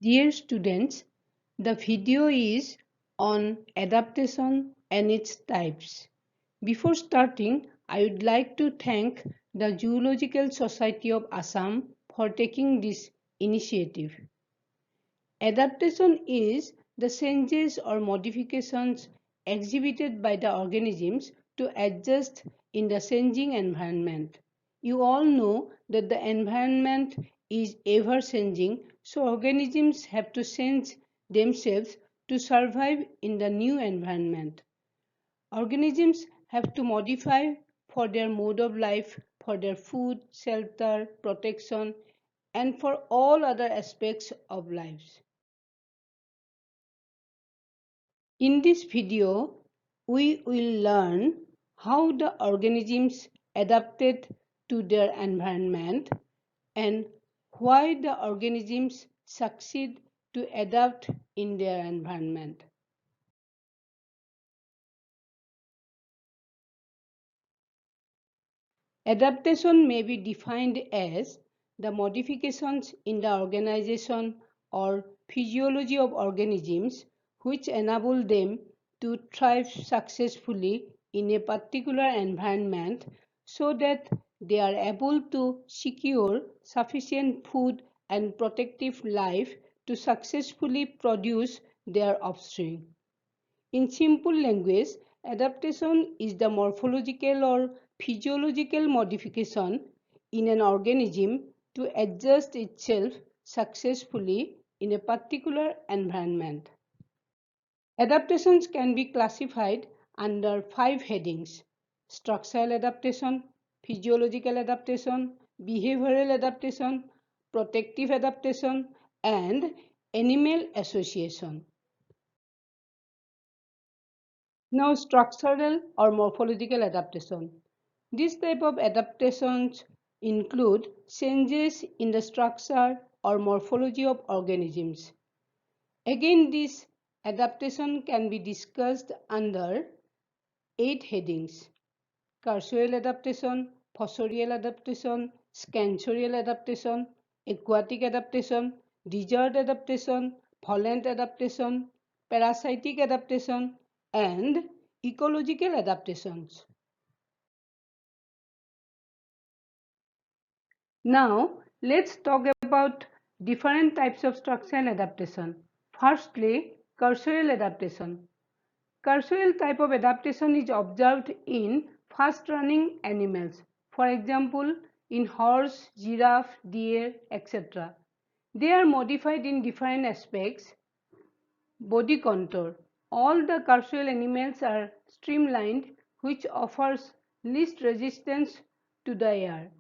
Dear students, the video is on adaptation and its types. Before starting, I would like to thank the Zoological Society of Assam for taking this initiative. Adaptation is the changes or modifications exhibited by the organisms to adjust in the changing environment. You all know that the environment is ever changing, so organisms have to change themselves to survive in the new environment. Organisms have to modify for their mode of life, for their food, shelter, protection, and for all other aspects of life. In this video, we will learn how the organisms adapted to their environment and why the organisms succeed to adapt in their environment. Adaptation may be defined as the modifications in the organization or physiology of organisms which enable them to thrive successfully in a particular environment so that they are able to secure sufficient food and protective life to successfully produce their offspring. In simple language, adaptation is the morphological or physiological modification in an organism to adjust itself successfully in a particular environment. Adaptations can be classified under 5 headings: structural adaptation, physiological adaptation, behavioral adaptation, protective adaptation, and animal association. Now, structural or morphological adaptation. This type of adaptations include changes in the structure or morphology of organisms. Again, this adaptation can be discussed under 8 headings: cursorial adaptation, fossorial adaptation, scansorial adaptation, aquatic adaptation, desert adaptation, volant adaptation, parasitic adaptation, and ecological adaptations. Now, let's talk about different types of structural adaptation. Firstly, cursorial adaptation. Cursorial type of adaptation is observed in fast-running animals, for example, in horse, giraffe, deer, etc. They are modified in different aspects. Body contour. All the cursorial animals are streamlined, which offers least resistance to the air.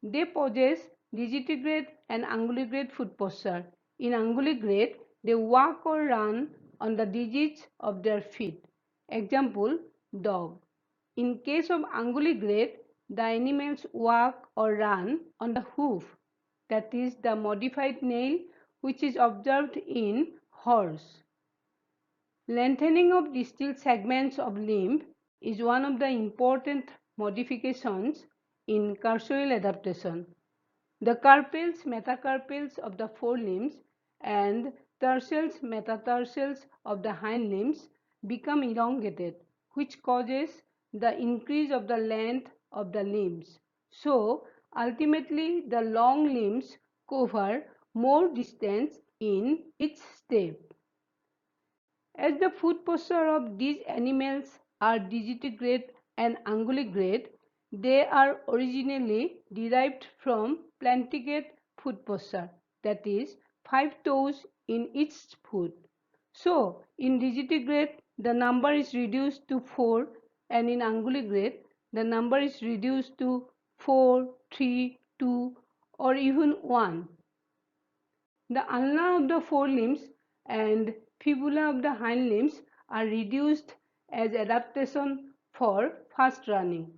They possess digitigrade and unguligrade foot posture. In unguligrade, they walk or run on the digits of their feet. Example, dog. In case of unguligrade, the animals walk or run on the hoof, that is the modified nail which is observed in horse. Lengthening of distal segments of limb is one of the important modifications in cursorial adaptation. The carpals, metacarpals of the forelimbs and tarsals, metatarsals of the hind limbs become elongated, which causes the increase of the length of the limbs. So, ultimately, the long limbs cover more distance in each step. As the foot posture of these animals are digitigrade and unguligrade, they are originally derived from plantigrade foot posture, that is 5 toes in each foot. So, in digitigrade, the number is reduced to 4, and in unguligrade, the number is reduced to 4, 3, 2, or even 1. The ulna of the forelimbs and fibula of the hind limbs are reduced as adaptation for fast running.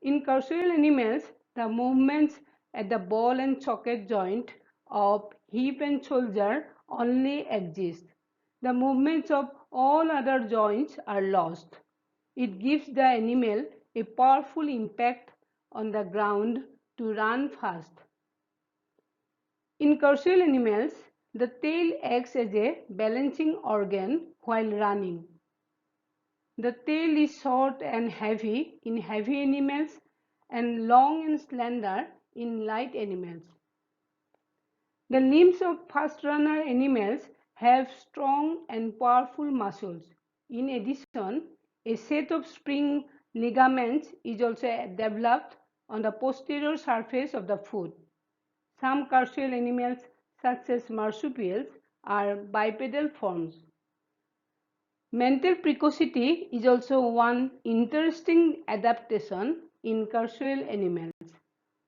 In cursorial animals, the movements at the ball and socket joint of hip and shoulder only exist. The movements of all other joints are lost. It gives the animal a powerful impact on the ground to run fast. In cursorial animals, The tail acts as a balancing organ while running. The tail is short and heavy in heavy animals and long and slender in light animals. The limbs of fast runner animals have strong and powerful muscles. In addition, a set of spring ligaments is also developed on the posterior surface of the foot. Some carsuel animals, such as marsupials, are bipedal forms. Mental precocity is also one interesting adaptation in carsuel animals.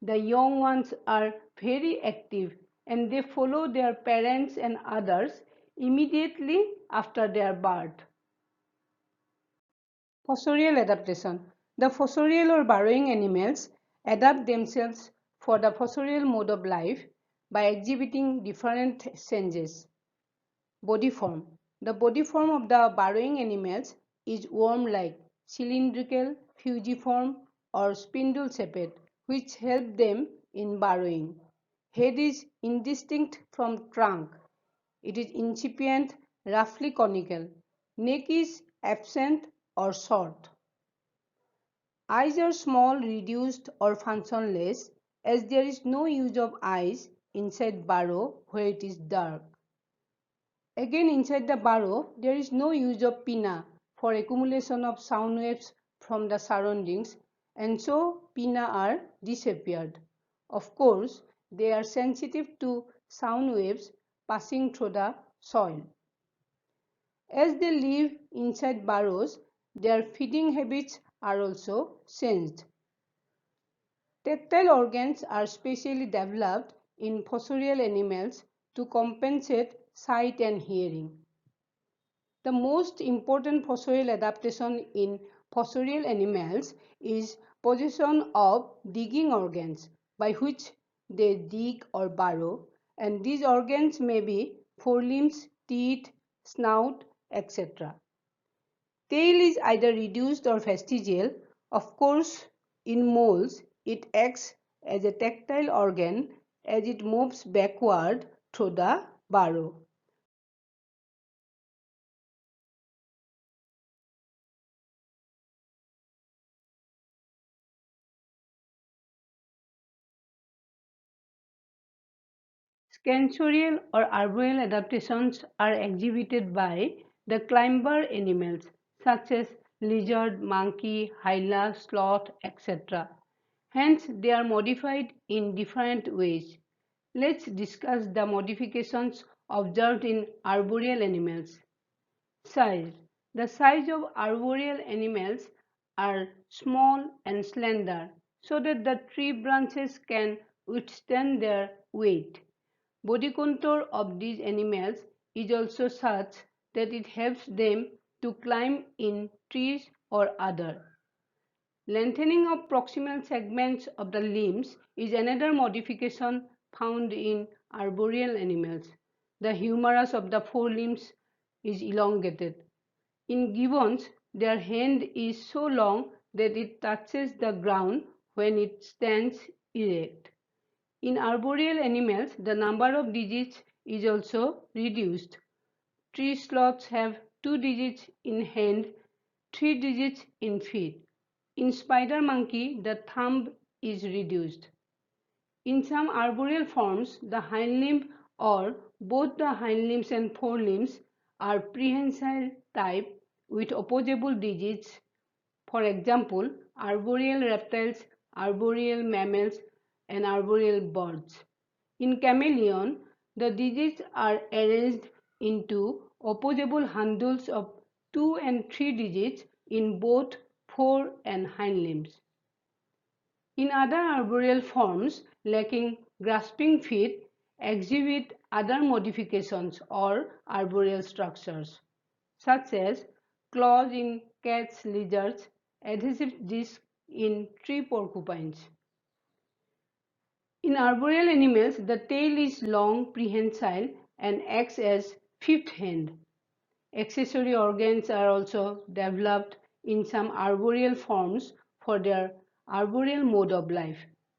The young ones are very active and they follow their parents and others immediately after their birth. Fossorial adaptation. The fossorial or burrowing animals adapt themselves for the fossorial mode of life by exhibiting different changes. Body form. The body form of the burrowing animals is worm-like, cylindrical, fusiform, or spindle-shaped, which help them in burrowing. Head is indistinct from trunk. It is incipient, roughly conical. Neck is absent or short. Eyes are small, reduced, or functionless, as there is no use of eyes inside burrow where it is dark. Again, inside the burrow, there is no use of pinna for accumulation of sound waves from the surroundings, and so pinna are disappeared. Of course, they are sensitive to sound waves passing through the soil. As they live inside burrows, their feeding habits are also changed. Tactile organs are specially developed in fossorial animals to compensate sight and hearing. The most important fossorial adaptation in fossorial animals is possession of digging organs by which they dig or burrow, and these organs may be forelimbs, teeth, snout, etc. Tail is either reduced or vestigial. Of course, in moles, it acts as a tactile organ as it moves backward through the burrow. Scansorial or arboreal adaptations are exhibited by the climber animals such as lizard, monkey, hyena, sloth, etc. Hence, they are modified in different ways. Let's discuss the modifications observed in arboreal animals. Size. The size of arboreal animals are small and slender so that the tree branches can withstand their weight. Body contour of these animals is also such that it helps them to climb in trees or other. Lengthening of proximal segments of the limbs is another modification found in arboreal animals. The humerus of the forelimbs is elongated. In gibbons, their hand is so long that it touches the ground when it stands erect. In arboreal animals, the number of digits is also reduced. Tree sloths have 2 digits in hand, 3 digits in feet. In spider monkey, the thumb is reduced. In some arboreal forms, the hind limb or both the hind limbs and forelimbs are prehensile type with opposable digits. For example, arboreal reptiles, arboreal mammals, and arboreal birds. In chameleon, the digits are arranged into opposable handles of 2 and 3 digits in both fore and hind limbs. In other arboreal forms lacking grasping feet exhibit other modifications or arboreal structures, such as claws in cats, lizards, adhesive disc in tree porcupines. In arboreal animals, the tail is long, prehensile, and acts as fifth hand. Accessory organs are also developed in some arboreal forms for their arboreal mode of life,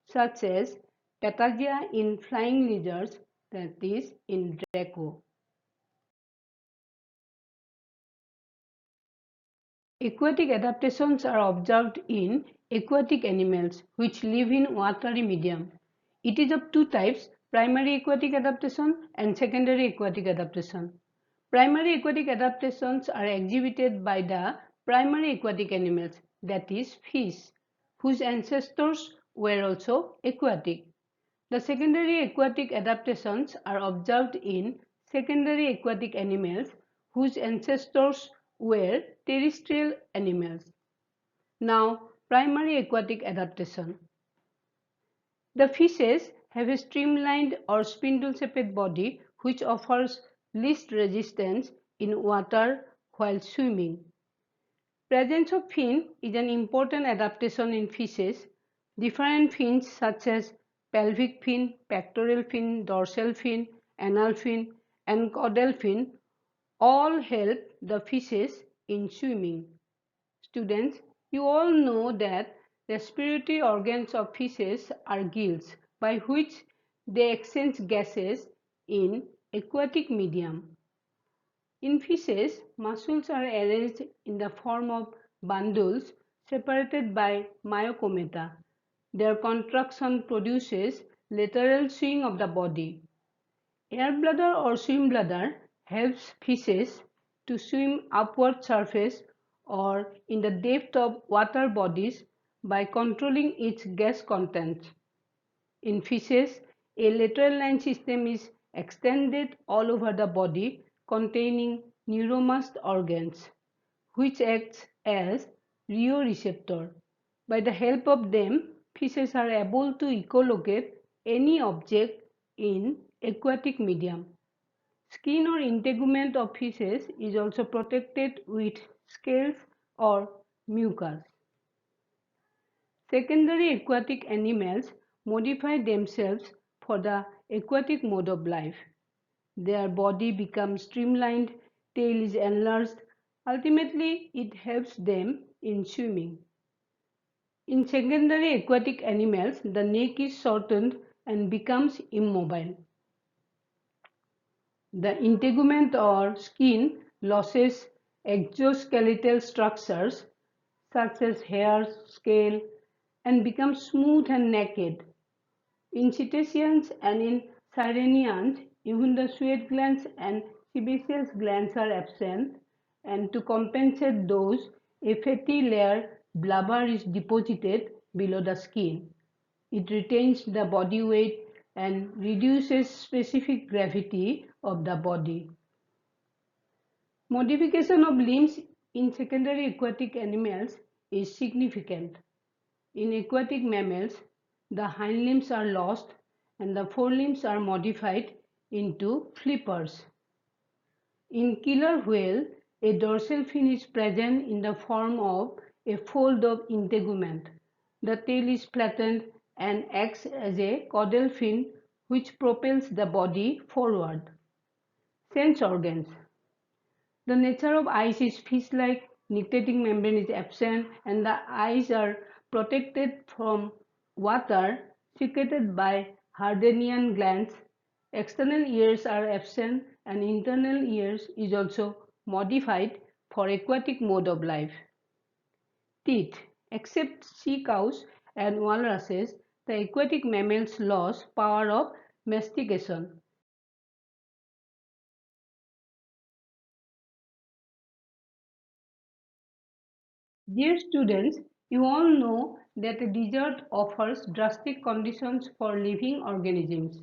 such as patagia in flying lizards, that is in Draco. Aquatic adaptations are observed in aquatic animals which live in watery medium. It is of two types, primary aquatic adaptation and secondary aquatic adaptation. Primary aquatic adaptations are exhibited by the primary aquatic animals, that is fish, whose ancestors were also aquatic. The secondary aquatic adaptations are observed in secondary aquatic animals whose ancestors were terrestrial animals. Now, primary aquatic adaptation. The fishes have a streamlined or spindle-shaped body which offers least resistance in water while swimming. Presence of fin is an important adaptation in fishes. Different fins such as pelvic fin, pectoral fin, dorsal fin, anal fin, and caudal fin all help the fishes in swimming. Students, you all know that respiratory organs of fishes are gills by which they exchange gases in aquatic medium. In fishes, muscles are arranged in the form of bundles separated by myocomata. Their contraction produces lateral swing of the body. Air bladder or swim bladder helps fishes to swim upward surface or in the depth of water bodies by controlling its gas content. In fishes, a lateral line system is extended all over the body containing neuromast organs, which acts as rheoreceptor. By the help of them, fishes are able to echolocate any object in aquatic medium. Skin or integument of fishes is also protected with scales or mucus. Secondary aquatic animals modify themselves for the aquatic mode of life. Their body becomes streamlined, tail is enlarged. Ultimately, it helps them in swimming. In secondary aquatic animals, the neck is shortened and becomes immobile. The integument or skin loses exoskeletal structures such as hair, scale, and becomes smooth and naked. In cetaceans and in sirenians, even the sweat glands and sebaceous glands are absent, and to compensate those, a fatty layer blubber is deposited below the skin. It retains the body weight and reduces specific gravity of the body. Modification of limbs in secondary aquatic animals is significant. In aquatic mammals, the hind limbs are lost and the forelimbs are modified into flippers. In killer whale, a dorsal fin is present in the form of a fold of integument. The tail is flattened and acts as a caudal fin which propels the body forward. Sense organs. The nature of eyes is fish-like, nictitating membrane is absent, and the eyes are protected from water secreted by Hardenian glands. External ears are absent, and internal ears is also modified for aquatic mode of life. Teeth. Except sea cows and walruses, the aquatic mammals lost power of mastication. Dear students, you all know that a desert offers drastic conditions for living organisms.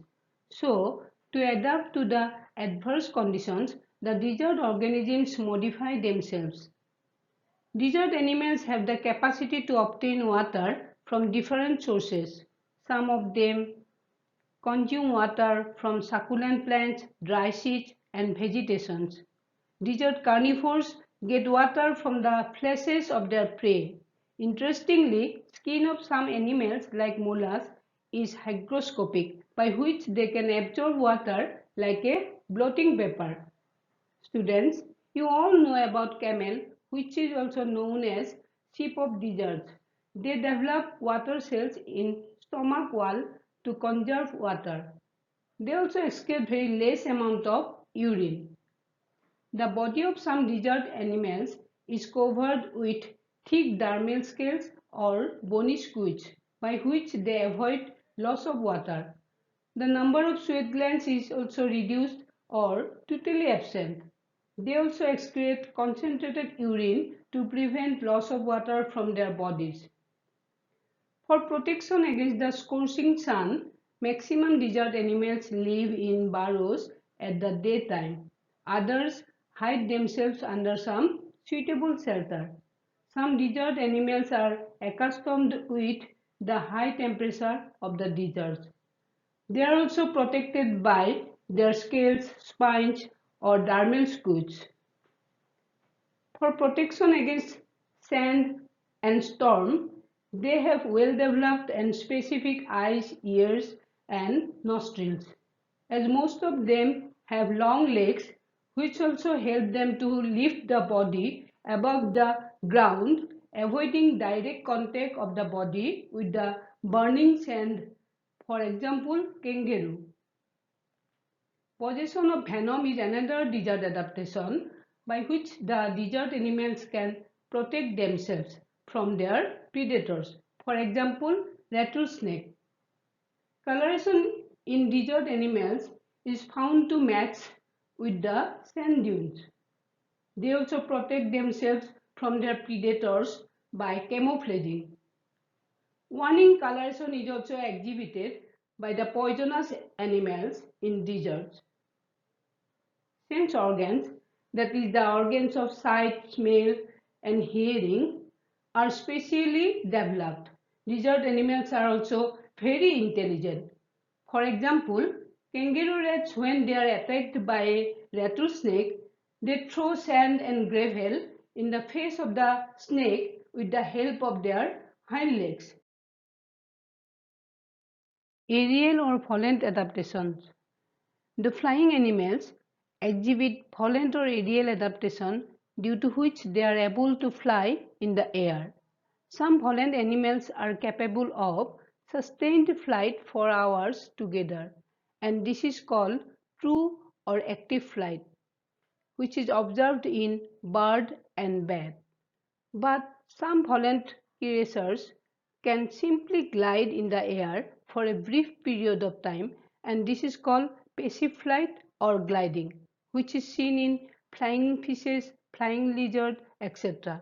So, to adapt to the adverse conditions, the desert organisms modify themselves. Desert animals have the capacity to obtain water from different sources. Some of them consume water from succulent plants, dry seeds, and vegetations. Desert carnivores get water from the fleshes of their prey. Interestingly, skin of some animals like mollusks is hygroscopic, by which they can absorb water like a blotting paper. Students, you all know about camel, which is also known as sheep of deserts. They develop water cells in stomach wall to conserve water. They also excrete very less amount of urine. The body of some desert animals is covered with thick dermal scales or bony squid, by which they avoid loss of water. The number of sweat glands is also reduced or totally absent. They also excrete concentrated urine to prevent loss of water from their bodies. For protection against the scorching sun, maximum desert animals live in burrows at the daytime. Others hide themselves under some suitable shelter. Some desert animals are accustomed with the high temperature of the deserts. They are also protected by their scales, spines, or dermal scutes. For protection against sand and storm, they have well-developed and specific eyes, ears, and nostrils. As most of them have long legs, which also help them to lift the body above the ground, avoiding direct contact of the body with the burning sand. For example, kangaroo. Possession of venom is another desert adaptation by which the desert animals can protect themselves from their predators. For example, rattlesnake. Coloration in desert animals is found to match with the sand dunes. They also protect themselves from their predators by camouflaging. Warning coloration is also exhibited by the poisonous animals in deserts. Sense organs, that is the organs of sight, smell and hearing, are specially developed. Desert animals are also very intelligent. For example, kangaroo rats, when they are attacked by a rattlesnake, they throw sand and gravel in the face of the snake with the help of their hind legs. Aerial or volant adaptations. The flying animals exhibit volant or aerial adaptation due to which they are able to fly in the air. Some volant animals are capable of sustained flight for hours together, and this is called true or active flight, which is observed in bird and bat. But some volant creatures can simply glide in the air for a brief period of time, and this is called passive flight or gliding, which is seen in flying fishes, flying lizard, etc.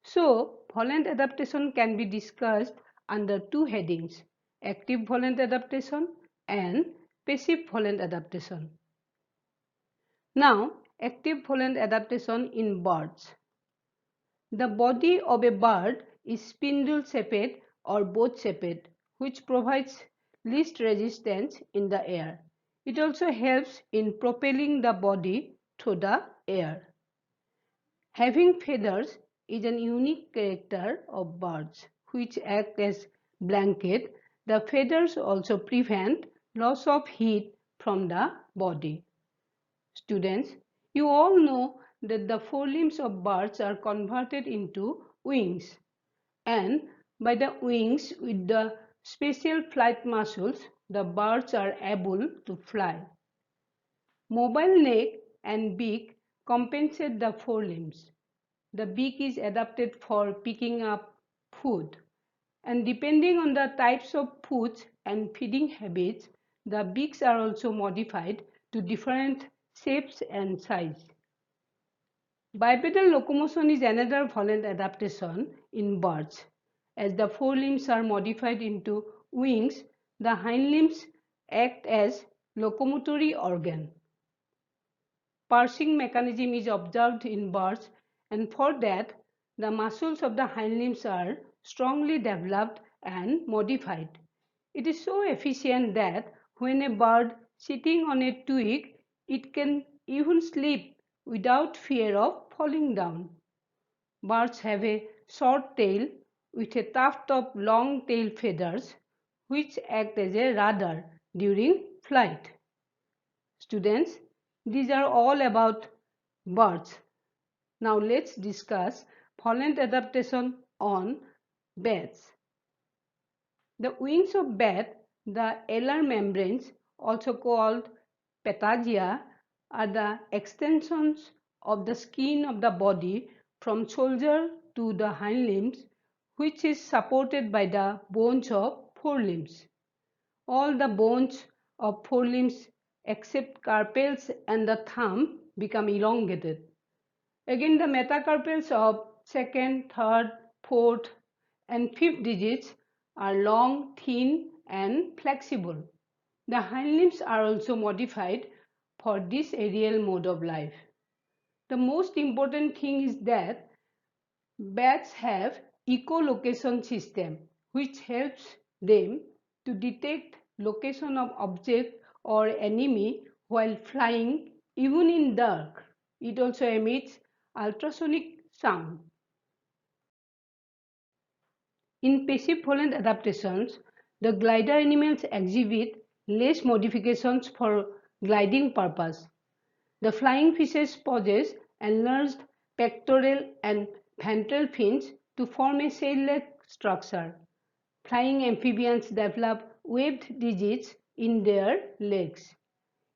So, volant adaptation can be discussed under two headings: active volant adaptation and passive volant adaptation. Now, active volant adaptation in birds. The body of a bird is spindle-shaped or boat-shaped, which provides least resistance in the air. It also helps in propelling the body through the air. Having feathers is an unique character of birds, which act as blanket. The feathers also prevent loss of heat from the body. Students, you all know that the forelimbs of birds are converted into wings, and by the wings with the special flight muscles, the birds are able to fly. Mobile neck and beak compensate the forelimbs. The beak is adapted for picking up food, and depending on the types of foods and feeding habits, the beaks are also modified to different shapes and size. Bipedal locomotion is another volant adaptation in birds. As the forelimbs are modified into wings, the hind limbs act as locomotory organ. Parsing mechanism is observed in birds, and for that, the muscles of the hind limbs are strongly developed and modified. It is so efficient that when a bird sitting on a twig, it can even sleep without fear of falling down. Birds have a short tail with a tuft of long tail feathers which act as a rudder during flight. Students, these are all about birds. Now let's discuss volant adaptation on bats. The wings of bat, the alar membranes also called patagia, are the extensions of the skin of the body from shoulder to the hind limbs, which is supported by the bones of forelimbs. All the bones of forelimbs except carpals and the thumb become elongated. Again, the metacarpals of second, third, fourth, and fifth digits are long, thin, and flexible. The hind limbs are also modified for this aerial mode of life. The most important thing is that bats have echolocation system which helps them to detect location of object or enemy while flying even in dark. It also emits ultrasonic sound. In passive volant adaptations, the glider animals exhibit less modifications for gliding purpose. The flying fishes possess enlarged pectoral and ventral fins to form a shell-like structure. Flying amphibians develop webbed digits in their legs.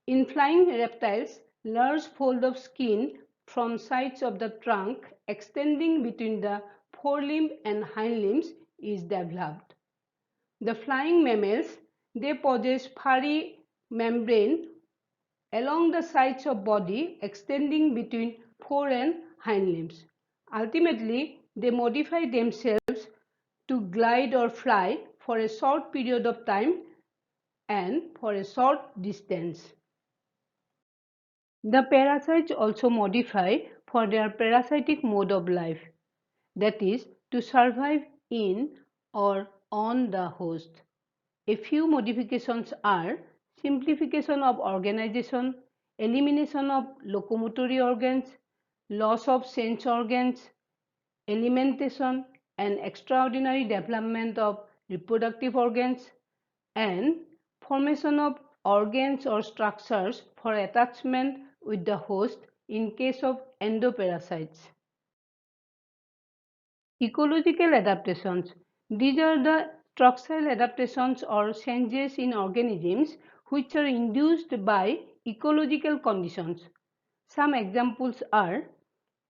In flying reptiles, large fold of skin from sides of the trunk extending between the forelimb and hind limbs is developed. The flying mammals, they possess furry membrane along the sides of body extending between fore and hind limbs. Ultimately, they modify themselves to glide or fly for a short period of time and for a short distance. The parasites also modify for their parasitic mode of life, that is, to survive in or on the host. A few modifications are simplification of organization, elimination of locomotory organs, loss of sense organs, alimentation and extraordinary development of reproductive organs, and formation of organs or structures for attachment with the host in case of endoparasites. Ecological adaptations. These are the structural adaptations or changes in organisms which are induced by ecological conditions. Some examples are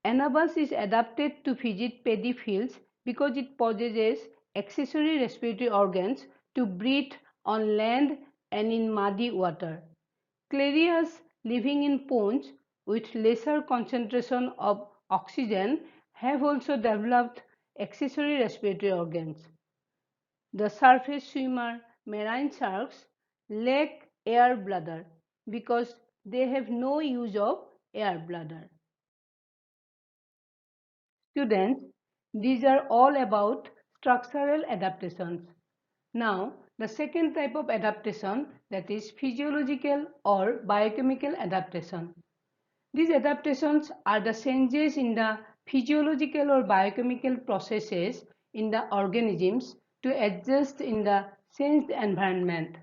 Anabas is adapted to visit paddy fields because it possesses accessory respiratory organs to breathe on land and in muddy water. Clarias living in ponds with lesser concentration of oxygen have also developed accessory respiratory organs. The surface swimmer marine sharks lack air bladder because they have no use of air bladder. Students, these are all about structural adaptations. Now, the second type of adaptation, that is physiological or biochemical adaptation. These adaptations are the changes in the physiological or biochemical processes in the organisms to adjust in the changed environment.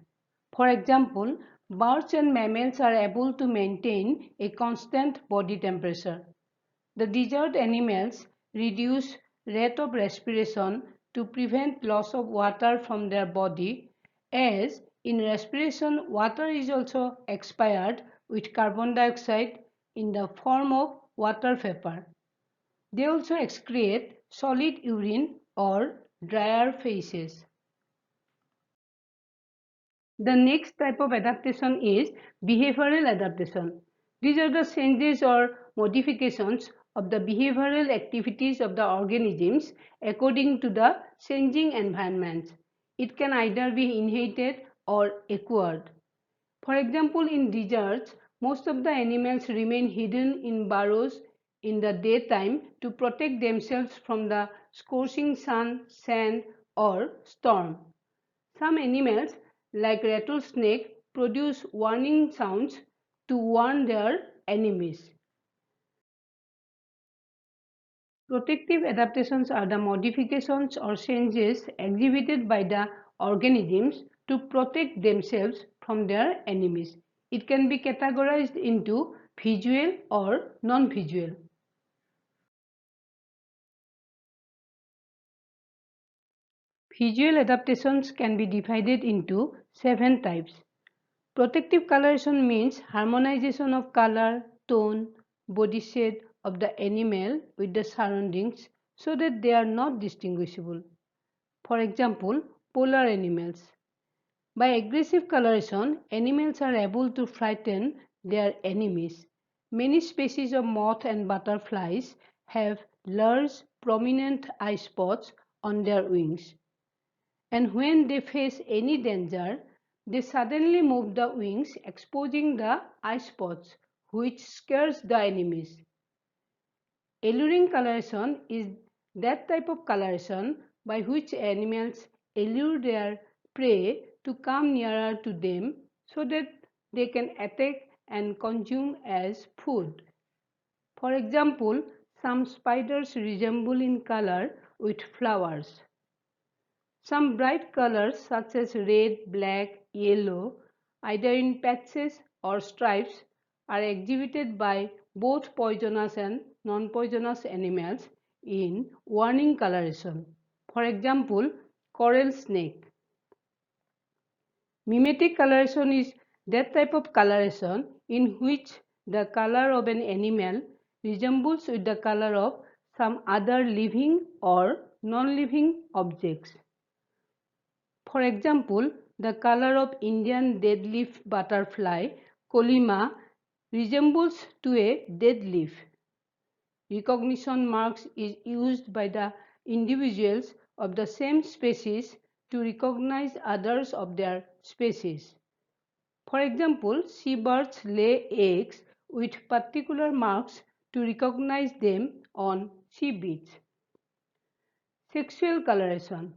For example, birds and mammals are able to maintain a constant body temperature. The desert animals reduce rate of respiration to prevent loss of water from their body, as in respiration water is also expired with carbon dioxide in the form of water vapor. They also excrete solid urine or drier feces. The next type of adaptation is behavioral adaptation. These are the changes or modifications of the behavioral activities of the organisms according to the changing environments. It can either be inherited or acquired. For example, in deserts, most of the animals remain hidden in burrows in the daytime to protect themselves from the scorching sun, sand, or storm. Some animals, like rattlesnake, produce warning sounds to warn their enemies. Protective adaptations are the modifications or changes exhibited by the organisms to protect themselves from their enemies. It can be categorized into visual or non-visual. Visual adaptations can be divided into 7 types. Protective coloration means harmonization of color, tone, body shade of the animal with the surroundings so that they are not distinguishable. For example, polar animals. By aggressive coloration, animals are able to frighten their enemies. Many species of moth and butterflies have large, prominent eye spots on their wings. And when they face any danger, they suddenly move the wings, exposing the eye spots, which scares the enemies. Alluring coloration is that type of coloration by which animals allure their prey to come nearer to them so that they can attack and consume as food. For example, some spiders resemble in color with flowers. Some bright colors such as red, black, yellow, either in patches or stripes, are exhibited by both poisonous and non-poisonous animals in warning coloration. For example, coral snake. Mimetic coloration is that type of coloration in which the color of an animal resembles with the color of some other living or non-living objects. For example, the color of Indian deadleaf butterfly Colima resembles to a dead leaf. Recognition marks is used by the individuals of the same species to recognize others of their species. For example, seabirds lay eggs with particular marks to recognize them on sea beach. Sexual coloration.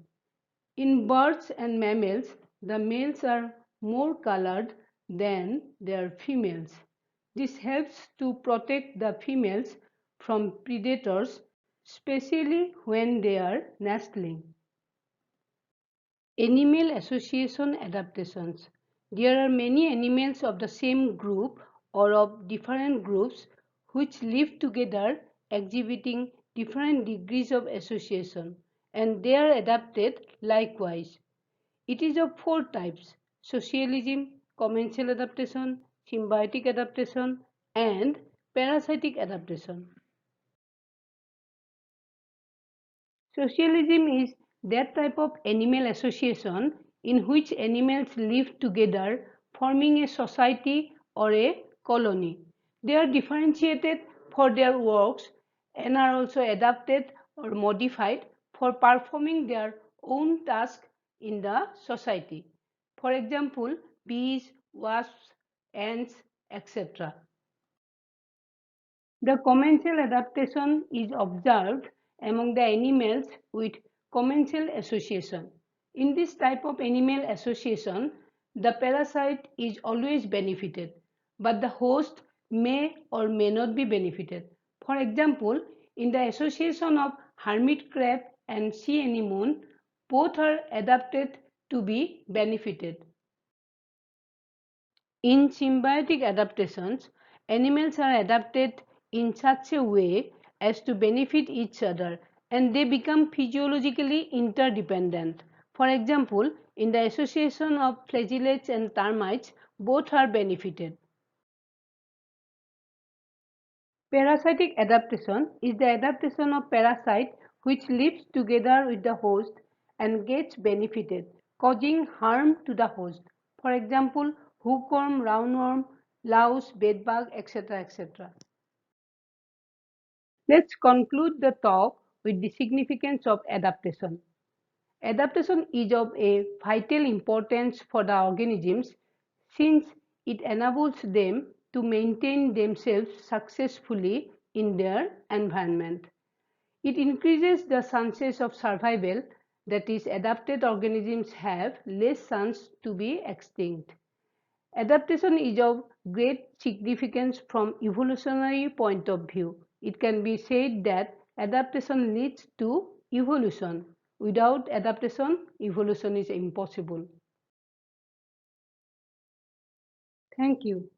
In birds and mammals, the males are more colored than their females. This helps to protect the females from predators, especially when they are nestling. Animal association adaptations. There are many animals of the same group or of different groups which live together exhibiting different degrees of association, and they are adapted likewise. It is of four types: socialism, commensal adaptation, symbiotic adaptation, and parasitic adaptation. Socialism is that type of animal association in which animals live together forming a society or a colony. They are differentiated for their works and are also adapted or modified for performing their own tasks in the society. For example, bees, wasps, ants, etc. The commensal adaptation is observed among the animals with commensal association. In this type of animal association, the parasite is always benefited, but the host may or may not be benefited. For example, in the association of hermit crab and sea anemone, both are adapted to be benefited. In symbiotic adaptations, animals are adapted in such a way as to benefit each other and they become physiologically interdependent. For example, in the association of flagellates and termites, both are benefited. Parasitic adaptation is the adaptation of parasite which lives together with the host and gets benefited, causing harm to the host. For example, hookworm, roundworm, louse, bedbug, etc. etc. Let's conclude the talk with the significance of adaptation. Adaptation is of a vital importance for the organisms since it enables them to maintain themselves successfully in their environment. It increases the chances of survival, that is, adapted organisms have less chance to be extinct. Adaptation is of great significance from evolutionary point of view. It can be said that adaptation leads to evolution. Without adaptation, evolution is impossible. Thank you.